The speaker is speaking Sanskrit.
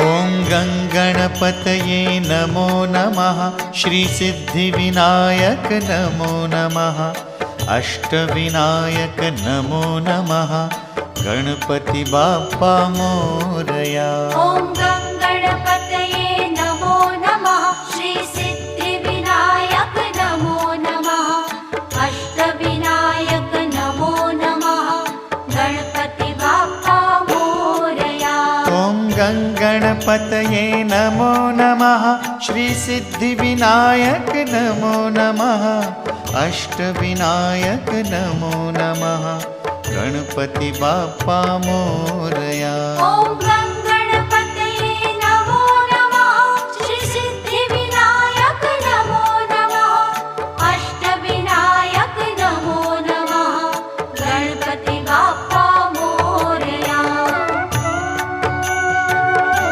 ॐ गङ्गणपतये नमो नमः। श्रीसिद्धिविनायक नमो नमः। अष्टविनायक नमो नमः। गणपति बाप्पा मोरया। ॐ गङ्गणपतये नमो नमः। श्रीसिद्धिविनायक नमो नमः। अष्टविनायक नमो नमः। गणपति बाप्पा मोरया। ॐ गङ्गणपतये नमो नमः। श्रीसिद्धिविनायक नमो नमः। अष्टविनायक नमो नमः। गणपति बाप्पा मोरया। ॐ